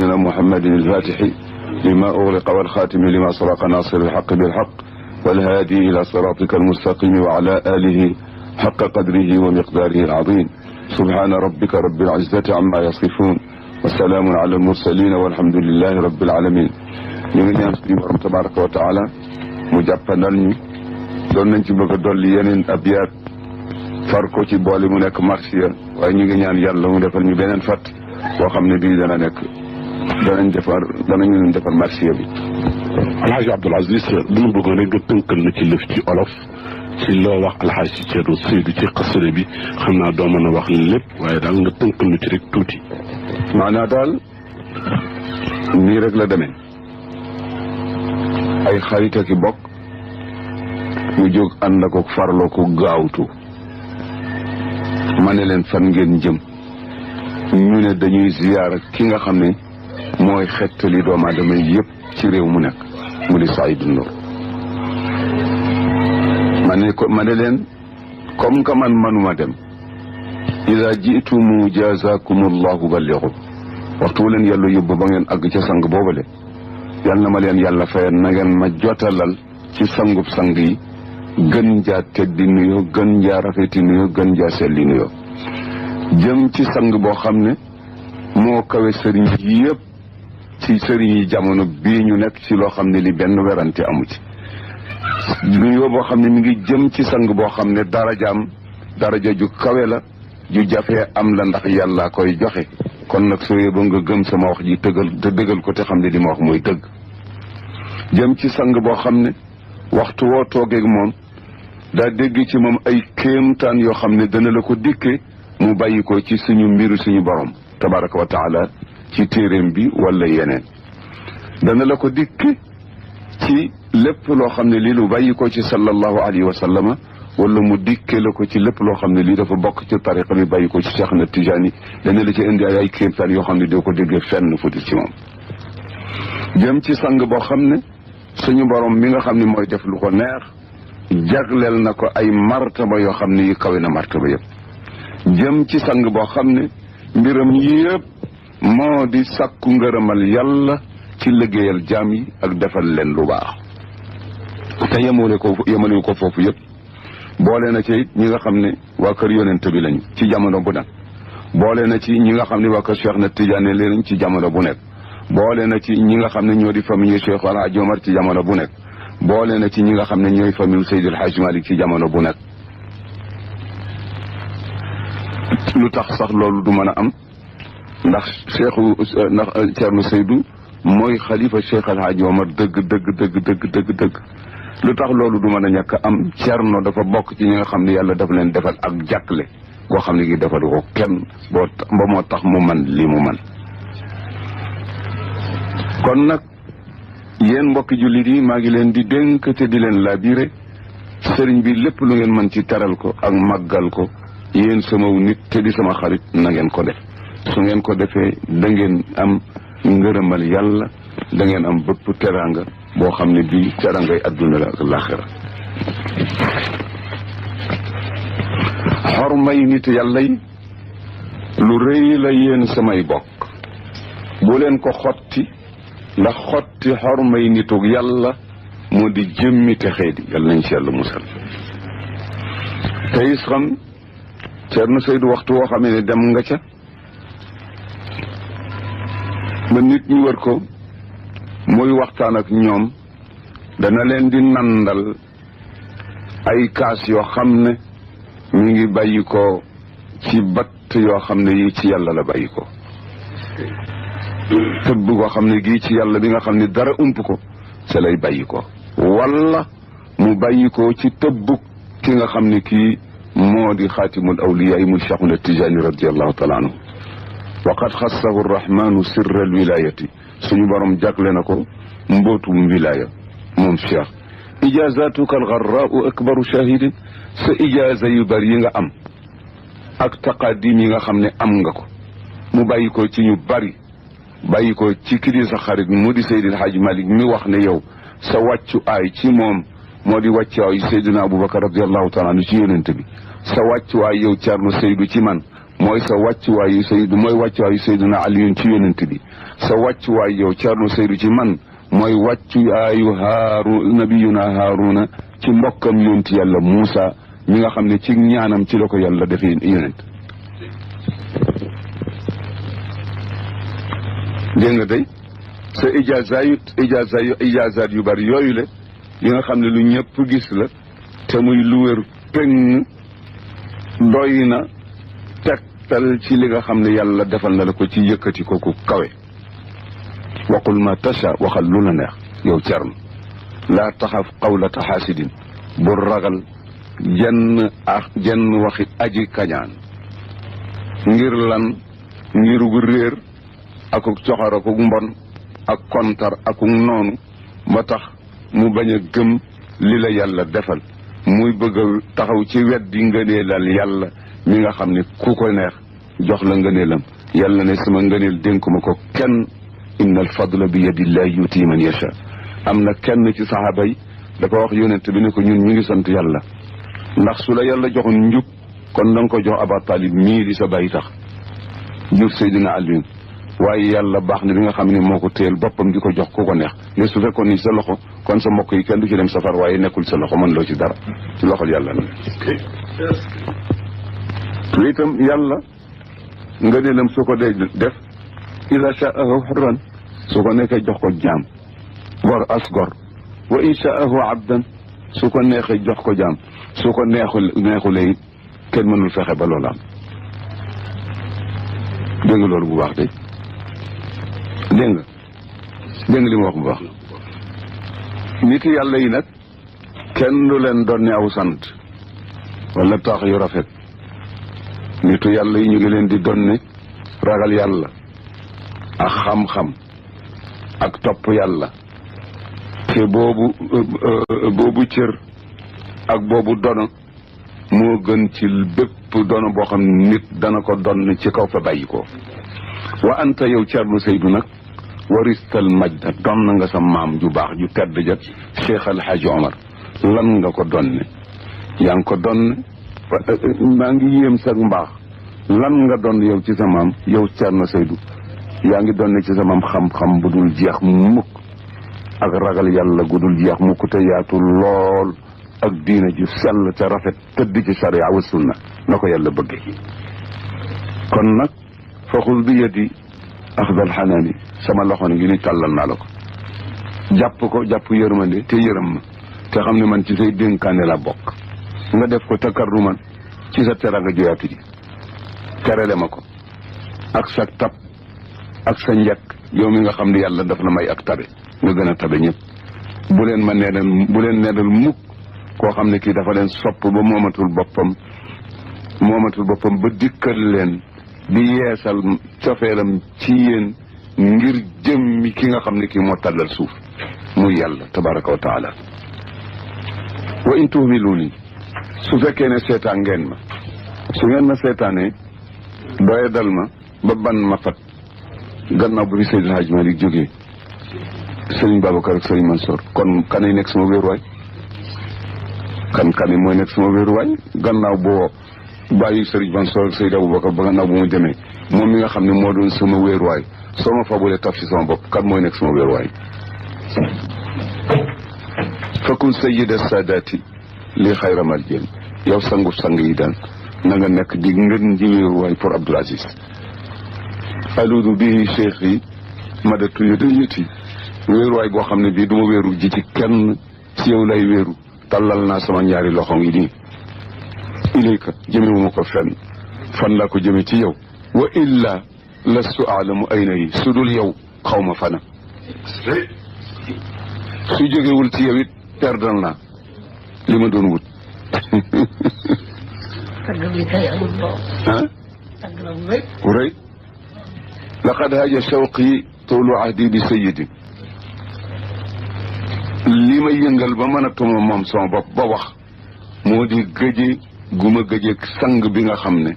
سيدنا محمد الفاتح لما أغلق والخاتم لما سبق ناصر الحق بالحق والهادي إلى صراطك المستقيم وعلى آله حق قدره ومقداره العظيم. سبحان ربك رب العزة عما يصفون وسلام على المرسلين والحمد لله رب العالمين. ñu ngi ñaan suñu borom tabaraka wa taala mu jàppandal ñu doon nañ ci bëgg a dolli yeneen abyaat far ko ci boole mu nekk marsiya waaye ñu ngi ñaan yàlla mu defal ñu beneen fat boo xam ne bii dana nekk danañu defar marsiya bi. Alhaji Abdoul Aziz dama bëggoon rek nga tënkal na ci lëf ci olof ci loo wax Alhaji Thierno Seydou ci xasida bi xam naa doo mën a wax lépp waaye daal nga tënkal na ci rek tuuti. maanaa daal nii rek la demee ay xarit ak i bokk ñu jóg ànd ak farloo ko gaawtu ma ne leen fan ngeen jëm ñu ne dañuy ziyaara ki nga xam ne mooy xettali doomu aadama yëpp ci réew mu nekk mu di Seydou Nour ma ne leen comme que man manuma dem ida jiitumu jazakumullahu balligu waxtu wu leen yàlla yóbbu ba ngeen àgg ca sang boobale yal na ma leen yàlla fayal na ngeen ma jotalal ci sangub sang yi gën jaa teddi nuyoo gën jaa rafeti nuyoo gën jaa selli nuyoo jëm ci sang boo xam ne moo kawe sëriñ yi yëpp ci sëriñ yi jamono bii ñu nekk ci loo xam ne li benn werante amu ci nuyoo boo xam ne mi ngi jëm ci sang boo xam ne daraja ju kawe la ju jafee am la ndax yàlla koy joxe kon nag soo yëboo nga gëm sama wax ji dëggal ko te xam ne li ma wax mooy dëgg jëm ci sang boo xam ne waxtu woo toogeeg moom daa dégg ci moom ay kéemtaan yoo xam ne dana la ko dikke mu bàyyi ko ci suñu mbiru suñu borom tabaraka wa taala ci téeréem bi wala yeneen dana la ko dikke ci lépp loo xam ne lii lu bàyyi ko ci sallallahu alayhi wa sallama wala mu dikke la ko ci lépp loo xam ne lii dafa bokk ci tariqa bi bàyyi ko ci Cheikh na Tijaani dana la ci indi ay kéemtaan yoo xam ne doo ko déggee fenn futi ci moom jëm ci sang boo xam ne suñu borom mi nga xam ne mooy def lu ko neex jagleel na ko ay martaba yoo xam ne yi kawe na martaba yëpp jëm ci sang boo xam ne mbiram yëpp moo di sàkku ngërëmal yàlla ci liggéeyal jaam yi ak defal leen lu baax te yemale ko foofu yëpp boole na ci it ñi nga xam ne waa kër yonent bi lañu ci jamono bu nekk boole na ci ñi nga xam ne waa kër Cheikh na Tidiane lañu ci jamono bu nekk boole na ci ñi nga xam ne ñoo di famille Cheikh El Hadj Omar ci jamono bu nekk boole na ci ñi nga xam ne ñooy famille Seydil Hadj Malick ci jamono bu nekk lu tax sax loolu du mën a am ndax Thierno Seydou mooy xalifa Cheikh El Hadj Omar dëgg lu tax loolu du mën a ñàkk am Thierno dafa bokk ci ñi nga xam ne yàlla dafa leen defal ak jàkkle koo xam ne gi defal ko kenn ba moo tax mu man li mu man kon nag yéen mbokki jullit yi maa ngi leen di dénk te di leen labiré sëriñ bi lépp lu ngeen mën ci teral ko ak màggal ko yéen sama nit te di sama xarit na ngeen ko def su ngeen ko defee da ngeen am ngërëmal yàlla da ngeen am bëpp teraanga boo xam ne bii terangay adduna la ak laaxira xormay nit yàlla yi lu rëy la yéen samay bokk bu leen ko xotti ndax xotti xormay nitug yàlla moo di jëmmi texee di yàlla nañ ci yàlla musal te is xam Thierno Seydou waxtu woo xam ne dem nga ca ba nit ñi wër ko muy waxtaan ak ñoom dana leen di nandal ay kaas yoo xam ne mi ngi bàyyi ko ci batt yoo xam ne yi ci yàlla la bàyyi ko tëbb koo xam ne gii ci yàlla bi nga xam ne dara ump ko ca lay bàyyi ko wala mu bàyyi ko ci tëbb ki nga xam ne kii moo di xaatimul awliyaa yi muy Cheikhuna Tijaani radiallahu taala anhu wa qad xassahu rrahmanu sirra alwilayati suñu borom jagle na ko mbootum wilaya moom Cheikh ijazatuka algarraau akbaru shahidin sa ijaza yu bari yi nga am ak taqadim yi nga xam ne am nga ko mu bàyyi ko ci ñu bari bàyyi ko ci kii di sa xarit mu di Seydil Hadj Malick mi wax ne yow sa wàccu aay ci moom moo di wàccu aay Seydina Aboubacar radiallahu taala anhu ci yonent bi sa wàccu aay yow Thierno Seydou ci man mooy sa wàccuwaayu Seydou mooy wàccuwaayu Seydina Aliyun ci yonent bi sa wàccuwaay yow Thierno Seydou ci man mooy wàccuwaayu nabiyuna Haaruna ci mbokkam yonent yàlla Muusa ñi nga xam ne ci ñaanam ci la ko yàlla defee yonent dégg nga day sa ijaazaat yu bari yooyu le yi nga xam ne lu ñëpp gis la te muy lu wér péng doy na tegtal ci li nga xam ne yàlla defal na la ko ci yëkkati ko ku kawe waqul ma tasha waxal lu la neex yow Thierno laa taxaf qawlata xaasidin bu ragal jenn waxi aji kañaan ngir lan ngir gu réer akuk coxor akuk mbon ak kontar akuk noonu ba tax mu bañ a gëm li la yàlla defal muy bëgg a taxaw ci weddi ngëneelal yàlla mi nga xam ne ku ko neex jox la ngëneelam yàlla ne sama ngëneel dénkuma ko kenn inna al fadla bi yadillahi yuti man yasha am na kenn ci saxaaba yi dafa wax yonent bi ne ko ñun ñu ngi sant yàlla ndax su la yàlla joxoon njub kon da nga ko jox Aba Talib mii di sa bàyyi tax jur Seydina Aliyu waaye yàlla baax na bi nga xam ne moo ko téyel boppam di ko jox ku ko neex mais su fekkoon ni sa loxo kon sa mbokk yi kenn du ci dem safar waaye nekkul sa loxo mën loo ci dara ci loxol yàlla na te itam yàlla nga ne lam su ko dee def ida shaahu xurran su ko nekkee jox ko jaam gor as gor wa in shaahu abdan su ko neexee jox ko jaam su ko neexulee it kenn mënul fexe ba loola am dégg nga loolu bu baax de dégg nga li mu wax bu baax nit yàlla yi nag kenn du leen doon ne aw sant wala taax yu rafet nitu yàlla yi ñu ngi leen di donne ragal yàlla ak xam-xam ak topp yàlla te boobu cër ak boobu dono moo gën ci bépp dono boo xam nit dana ko donn ci kaw fa bàyyi ko wa anta yow Thierno Seydou nag waristal majda donn nga sa maam ju baax ju tedd ja Cheikh El Hadj Omar lan nga ko donne yaa ngi ko donne maa ngi yéem sa mbaax lan nga doon yow ci sa maam yow Thierno Seydou yaa ngi doon ci sa maam xam-xam bu dul jeex mukk ak ragal yàlla gu dul jeex mukk te yaatu lool ak diina ju sell te rafet tëdd ci sharia wa sunna na ko yàlla bëgge kon nag faxul bi yadi axdal xanaani sama loxo ngi ni tàllal naa la ko jàpp yërmande te yërëm ma te xam ne man ci say dénkaane la bokk nga def ko takarruman ci sa teranga joyaatu ji terele ma ko ak sa tab ak sa njëkk yow mi nga xam ne yàlla daf la may ak tabe nga gën a tabe ñëpp bu leen neenal mukk koo xam ne kii dafa leen sopp ba moomatul boppam ba dikkal leen di yeesal cofeelam ci yéen ngir jëmmi ki nga xam ne kii moo tàllal suuf muy yàlla tabaraka wa taala wa in tuhmiluuni su fekkee ne seetaan ngeen ma su ngeen ma seetaanee doye dal ma ba ban ma fat gannaaw bu fi Seydil Hadj Malick jógee Serigne Babacar ak Serigne Mansour kon kanay nekk sama wéeruwaay kan mooy nekk sama wéeruwaay gannaaw boo bàyyi Serigne Mansour ak Seydou Aboubacar ba gannaaw bu mu demee moom mi nga xam ne moo doon sama wéeruwaay soo ma fabulee taf si sama bopp kan mooy nekk sama wéeruwaay fakun sayyida saadaati li xayra marjeen yow sangu sang yi daan na nga nekk di ngën ji wéeruwaay pour Abdoul Aziz aludu bii cheikh yi madatu yëti wéeruwaay boo xam ne bii du ma wéeru ji ci kenn ci yow lay wéeru tallal naa sama ñaari loxo ngi nii ilayka jëmewuma ko fenn fan laa ko jëme ci yow wa illa lastu aalamu ayna yi su dul yow xaw ma fana su jógewul ci yow it perdal naa li ma doon wut rëy laqad haja shawqi toolu ahdi bi sayidi li ma yëngal ba mën a tuma moom sama bopp ba wax moo di gëje gu ma gëjeeg sang bi nga xam ne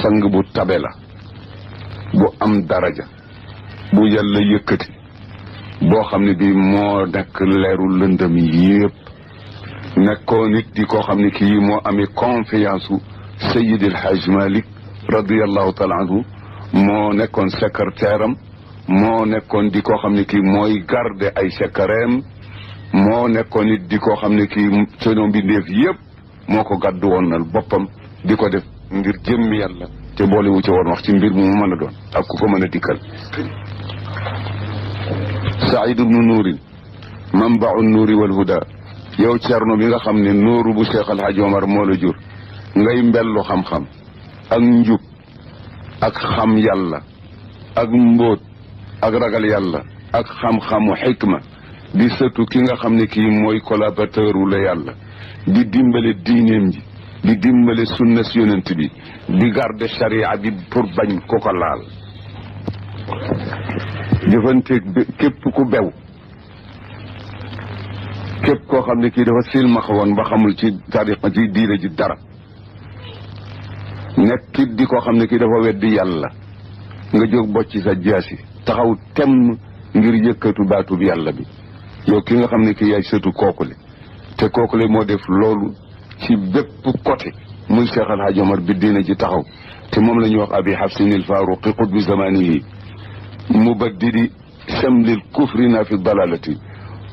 sang bu tabe la bu am daraja bu yàlla yëkkati boo xam ne bii moo nekk leeru lëndëm yépp nekkoo nit di koo xam ne kii moo amee confiance u Seydil Hadj Malick radiyallahu taala anhu moo nekkoon secrétaire am moo nekkoon di koo xam ne kii mooy garde ay secrétaire moo nekkoon it di koo xam ne kii seno mbindeef yëpp moo ko gàddu woonal boppam di ko def ngir jëmmi yàlla te boole wu ci woon wax ci mbir mu mën a doon ak ku ko mën a dikkal. Saïd ibnu Nuurin manbau nuuri wal huda yow Cerno bi nga xam ne nuuru bu Cheikh El Hadj Omar moo la jur ngay mbellu xam-xam ak njub ak xam yàlla ak mbóot ak ragal yàlla ak xam-xamu xikma di sëtu ki nga xam ne kii mooy collaborateur wu la yàlla di dimbale diineem ji di dimbale sunna si yonent bi di garde charia bi pour bañ ko ko laal jëfanteeg képp ku bew képp koo xam ne kii dafa silmaxa woon ba xamul ci tariqa ci diine ji dara nekkit di koo xam ne kii dafa weddi yàlla nga jóg bocci sa jaasi taxaw temm ngir yëkkatu baatub yàlla bi yow ki nga xam ne kii yaay sëtu kookule te kookule moo def loolu ci bépp côté muy Cheikh El Hadj Omar bi diine ji taxaw te moom la ñuy wax abi xafsin il faruqi qutbi zamanihi mubaddidi shamlil kufrina fi dalalati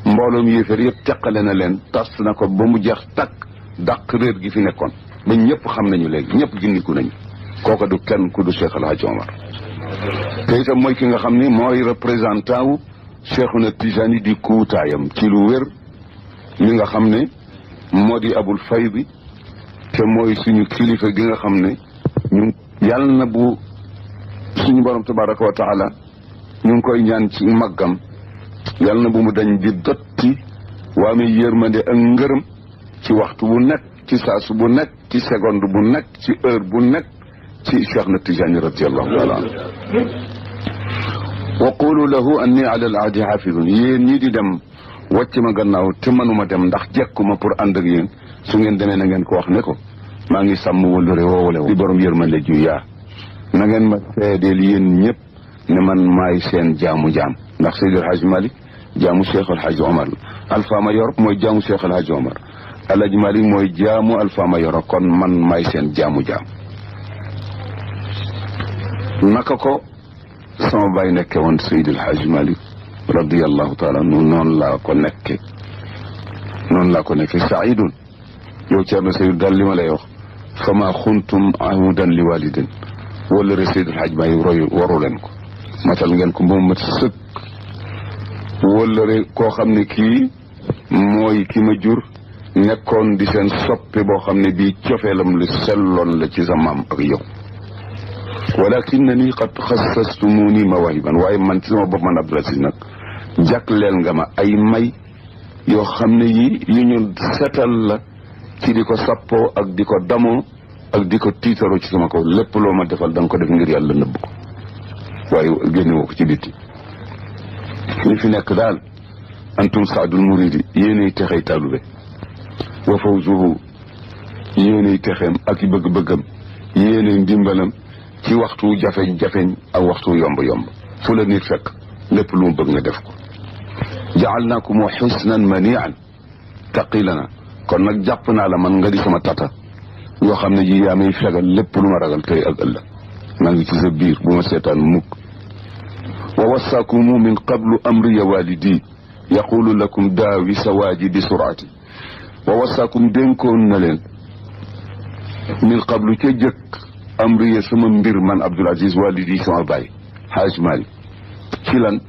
mbooloom yéefar yëpp teqale na leen tas na ko ba mu jeex takk dàq réer gi fi nekkoon ba ñëpp xam nañu léegi ñëpp gindiku nañu kooka du kenn ku du Cheikh El Hadj Omar te itam mooy ki nga xam ni mooy représentant wu Cheikhuna Tijani di kuutaayam ci lu wér li nga xam ne moo di abul faydi te mooy suñu kilifa gi nga xam ne ñu yàlla na bu suñu borom tabaraka wa taala ñu ngi koy ñaan ci màggam yàlla na bu mu dañ di dotti waa mi yërmande ak ngërëm ci waxtu bu nekk ci saasu bu nekk ci seconde bu nekk ci heure bu nekk ci Cheikh na Tijani radiallahu taala anhu wa qulu lahu anni ala al ahdi xaafidun yéen ñii di dem wàcc ma gannaaw te mënuma dem ndax jekkuma pour ànd ak yéen su ngeen demee na ngeen ko wax ne ko maa ngi sàmm wëllëre woowale di borom yërmande ju yaa na ngeen ma seedeel yéen ñëpp ne man maay seen jaamu jaam ndax Seydi El Hadj Malick jaamu Cheikh El Hadj Omar la Alpha Mayor mooy jaamu Cheikh El Hadj Omar El Hadj Malick mooy jaamu Alpha Mayor kon man maay seen jaamu jaam naka ko sama baay nekke woon Seydi El Hadj Malick radiyallahu taala noonu laa ko nekke saidun yow Ceerno Seydou daal li ma lay wax fama xuntum ahudan li walidin wala re Seydi El Hadj Malick royu waru leen ko matal ngeen ko moom mat sëkk wala re koo xam ne kii mooy ki ma jur nekkoon di seen soppe boo xam ne bii cofeelam lu selloon la ci sa maam ak yow walakinani qad xassastumuni mawahiban waaye man ci sama bopp man Abdoul Aziz nag jàkkleel nga ma ay may yoo xam ne yi yu ñu setal la ci di ko sappoo ak di ko damoo ak di ko tiitaroo ci sama kaw lépp loo ma defal da nga ko def ngir yàlla nëbb ko waaye génne woo ko ci bitti li fi nekk daal antum saadul muridi yéenay texey taalube wa fawzuhu yéenay texeem ak i bëgg-bëggam yéenay ndimbalam ci waxtu jafeñ-jafeñ ak waxtu yomb-yomb fu la nit fekk lépp lu mu bëgg nga def ko jaalnaakum xusnan manian taqilana kon nag jàpp naa la man nga di sama tata yoo xam ne ji yaa may fegal lépp lu ma ragal tey ak ëllëg maa ngi ci sa biir bu ma seetaan mukk wa wassaakumu min qablu amriya walidi yaqulu lakum daawi sawaaji bi suraati wa wassaakum dénkoon na leen min qablu ca jëkk amriya sama mbir man Abdoul Aziz walidi sama baay Haaj Malick ci lan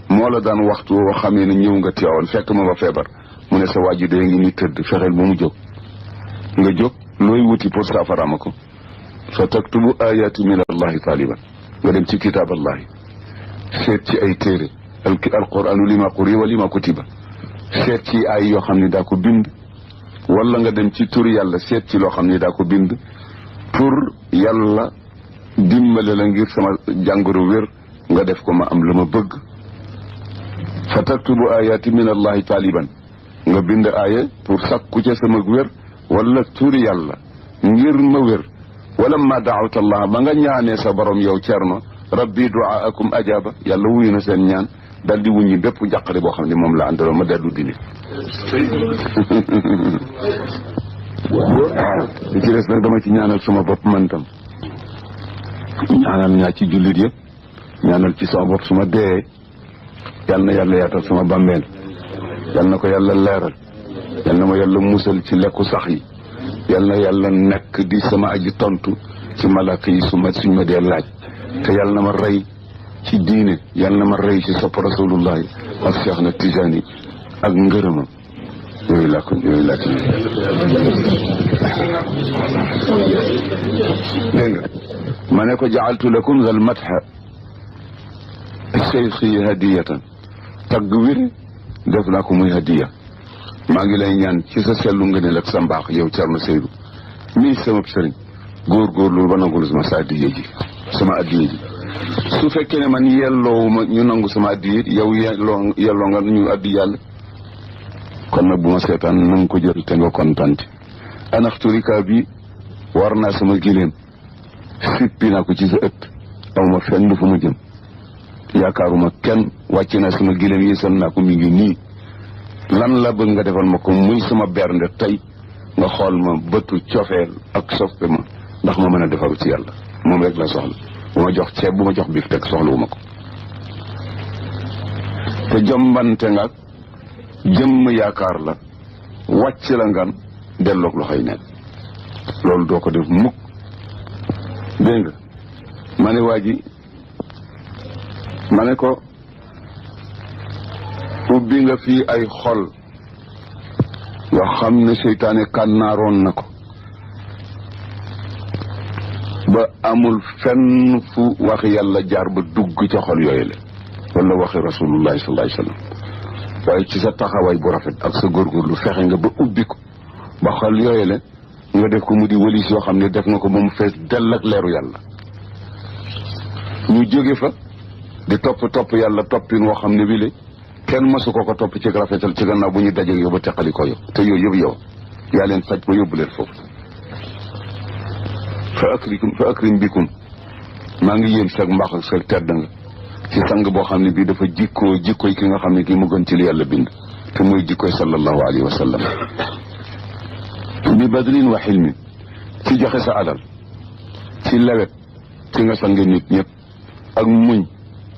moo la daan waxtu woo xamee ne ñëw nga Tiwaawan fekk ma ba feebar mu ne sa waaji dee ngi ni tëdd fexeel ba mu jóg nga jóg looy wuti pour saafaraama ko fa taktubu ayati min allahi taliban nga dem ci kitaab allahi seet ci ay téere alquranu lima quri wa lima kutiba seet ci ay yoo xam ne daa ko bind wala nga dem ci tur yàlla seet ci loo xam ne daa ko bind pour yàlla dimbale la ngir sama jàngoro wér nga def ko ma am la ma bëgg fa taktubu ayati min allahi taliban nga bind aaya pour sakku ca sama wér wala turi yàlla ngir ma wér wala ma daawta allah ba nga ñaanee sa borom yow Cerno rabbi duaakum ajaba yàlla wuyu na seen ñaan dal di wuññi bépp jàqare boo xam ne moom la àndaloon ma dellu dindi li ci des nag dama ci ñaanal sama bopp man tam ñaanal ñaa ci jullit yëpp ñaanal ci sama bopp suma dee yal na yàlla yaatal sama bàmmeel yal na ko yàlla leeral yal na ma yàlla musal ci lekku sax yi yal na yàlla nekk di sama aji tontu ci malaka yi suñ ma dee laaj te yal na ma rey ci diine yal na ma rey ci sopp rasulullahi ak Cheikh na Tijani ak ngërëmam yooyu laa ci dégg nga ma ne ko jaaltu lakum zal matha cheikhi hadiyatan tagg wér def naa ko muy hadiya maa ngi lay ñaan ci sa sellu ngëneel ak sa mbaax yow Thierno Seydou mii sama sëriñ góorgóorlu ba nangul sa addiya ji sama addiya ji su fekkee ne man yelloowuma ñu nangu sama addiya yow yelloo nga ñu addi yàlla kon nag bu ma seetaan na nga ko jël te nga kontante anaxturika bi war naa sama giléem sippi naa ko ci sa ëtt aw ma fenn fu ma jëm yaakaaruma kenn wàcc naa sama giléem yi san naa ko mi ngi nii lan la bëgg nga defal ma ko muy sama bernde tey nga xool ma bëtu cofeel ak soppe ma ndax ma mën a defaru ci yàlla moom rek la soxla bu ma jox ceeb bu ma jox biif teg soxla wu ma ko te jombante nga jëmm yaakaar la wàcc la ngan delloog loxoy neen loolu doo ko def mukk dégg nga ma ne waa ji ma ne ko ubbi nga fii ay xol yoo xam ne seytaane kànnaaroon na ko ba amul fenn fu waxi yàlla jaar ba dugg ca xol yooyu la wala waxi rasulullahi sallallahu alayhi wa sallam waaye ci sa taxawaay bu rafet ak sa góorgóorlu fexe nga ba ubbi ko ba xol yooyu la nga def ko mu di wëlis yoo xam ne def nga ko ba mu fees dell ak leeru yàlla ñu jóge fa di topp yàlla toppin woo xam ne wile kenn masu ko topp ci rafetal ci gannaaw bu ñu dajeeg yow ba teqali ko yow te yooyu yëpp yow yaa leen faj ba yóbbu leen foofu fa akrim bikum maa ngi yéem sag mbaax ak sag tedd nga ci sang boo xam ne bii dafa jikkoy ki nga xam ne kii mu gën ci li yàlla bind te muy jikkoy sallallahu alayhi wa sallam bi badrin wa xilmin ci joxe sa alal ci lewet ci nga sange nit ñëpp ak muñ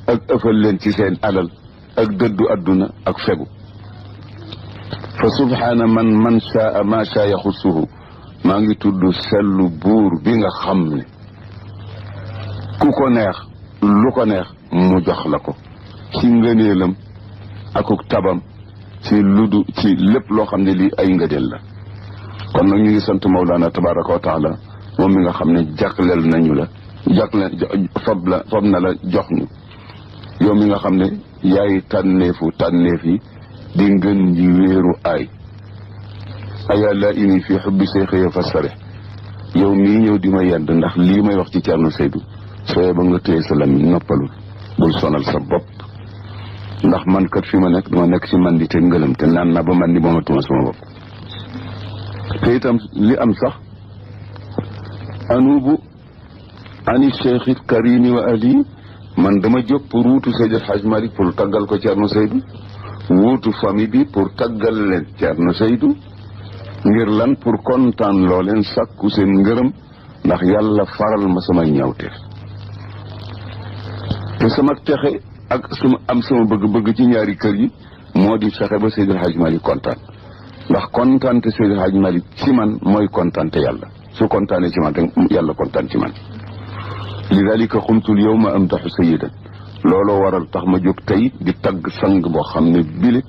ak ëffal leen ci seen alal ak dëddu adduna ak fegu fa subhaana man shaa ma shaa yaxussuhu maa ngi tudd sellu buur bi nga xam ne ku ko neex lu ko neex mu jox la ko ci ngëneelam akuk tabam ci lépp loo xam ne lii ay ngëneel la kon nag ñu ngi sant Mawlana tabaraka wa taala moom mi nga xam ne jagleel nañu la fob na la jox ñu yow mi nga xam ne yaay tànneef yi di ngën ji wéeru aya la ini fii xubbi seexëya fassare yow mii ñëw di ma yedd ndax lii may wax ci Thierno Seydou sooye ba nga téye sa lam noppalul bul sonal sa bopp ndax man kat fi ma nekk dama nekk ci man di te ngëlam te naan naa ba man di moomatuma sama bopp te itam li am sax anubu ani cheikh karimi wa ali man dama jóg pour wuutu Seydi El Hadj Malick pour taggal ko Thierno Seydou wuutu famille bi pour taggal leen Thierno Seydou ngir lan pour kontaan loo leen sàkku seen ngërëm ndax yàlla faral ma samay ñaawteef te sama texe ak sama bëgg-bëgg ci ñaari kër yi moo di fexe ba Seydi El Hadj Malick kontaan ndax kontaante Seydi El Hadj Malick ci man mooy kontaante yàlla su kontaanee ci man rek yàlla kontaan ci man lidalika xumtul yawma amdaxu sayidan looloo waral tax ma jóg tey di tagg sang boo xam ne bile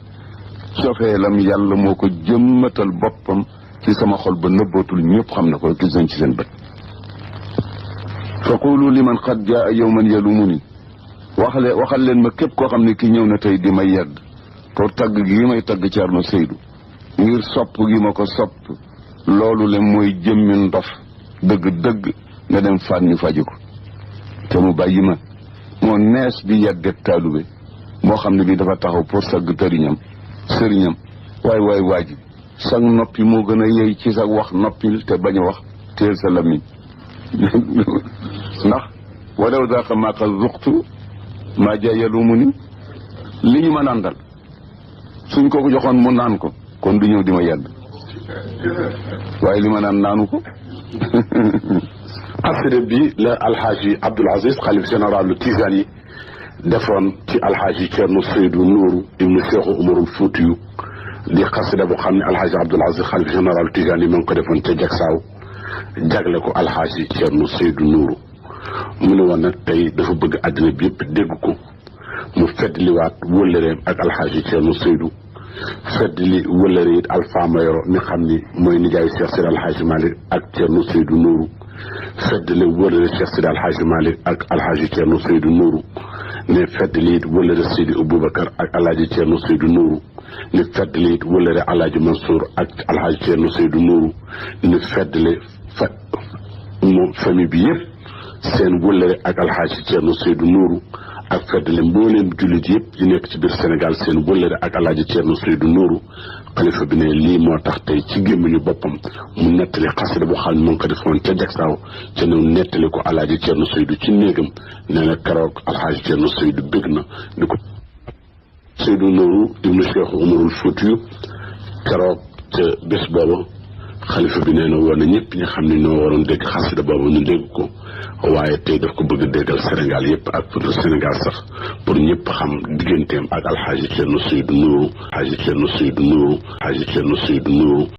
cofeelam yàlla moo ko jëmmatal boppam ci sama xol ba nëbbootul ñëpp xam na ko gis nañ ci seen bët fa qulu liman qad jaa yawman yalumuni waxal leen ma képp koo xam ne ki ñëw na tey di may yedd pour tagg gi may tagg Thierno Seydou ngir sopp gi ma ko sopp loolu le mooy jëmmi ndof dëgg-dëgg nga dem fan ñu faju ko te mu bàyyi ma moo nees di yeddeeg taalube moo xam ne bii dafa taxaw pour sagg sëriñam waay waaji sag noppi moo gën a yey ci sag wax noppil te bañ a wax teel sa lamiñ ndax walaw daaka maaka zuqtu maa ja yalumu ni li ñu ma nandal suñ ko joxoon mu naan ko kon du ñëw di ma yedd waaye li ma naan naanu ko xasida bi la alxaaji Abdoul Aziz xalif général Tijani defoon ci alxaaji Thierno Seydou Nourou ibnu Cheikh Umarul Fuutiyu di xasida bu xam ne alxaaji Abdoul Aziz xalif général Tijani ma ngi ko defoon ca Jaksaaw jagle ko alxaaji Thierno Seydou Nourou mu ne woon nag tey dafa bëgg àddina bi yëpp dégg ko mu feddliwaat wëllëreem ak alxaaji Thierno Seydou feddli wëllëre it Alpha Mayoro mi xam ni mooy nijaay Cheikh Sidi alxaaji Malick ak Thierno Seydou Nourou feddli wëllëre Cheikh Sidi alxaaji Malick ak alxaaji Thierno Seydou Nourou ne feddli it wëllëre Sidi Aboubacar ak alxaaji Thierno Seydou Nourou ne feddli it wëllëre alxaaji Mansour ak alxaaji Thierno Seydou Nourou ne feddli moom famille bi yëpp seen wëllëre ak alxaaji Thierno Seydou Nourou ak feddali mbooleem jullit yëpp yi nekk ci biir Sénégal seen wëllëre ak alxaaji Thierno Seydou Nourou xalifa bi ne lii moo tax tey ci gémmiñu boppam mu nettali xasida boo xam ne moo ngi ko defoon ca Jaksaaw ca ñëw nettali ko alxaaji Thierno Seydou ci néegam nee na keroog alxaaji Thierno Seydou bég na di ko Seydou Nourou ibnu Cheikh Umarul Fuutiyu keroog ca bés booba xalifa bi nee na woon na ñëpp ñi xam ne ñoo waroon dégg xasida boobu ñu dégg ko waaye tey daf ko bëgg déggal Sénégal yëpp ak pour Sénégal sax pour ñëpp xam digganteem ak alxaaji Thierno Seydou Nourou alxaaji Thierno Seydou Nourou alxaaji Thierno Seydou Nourou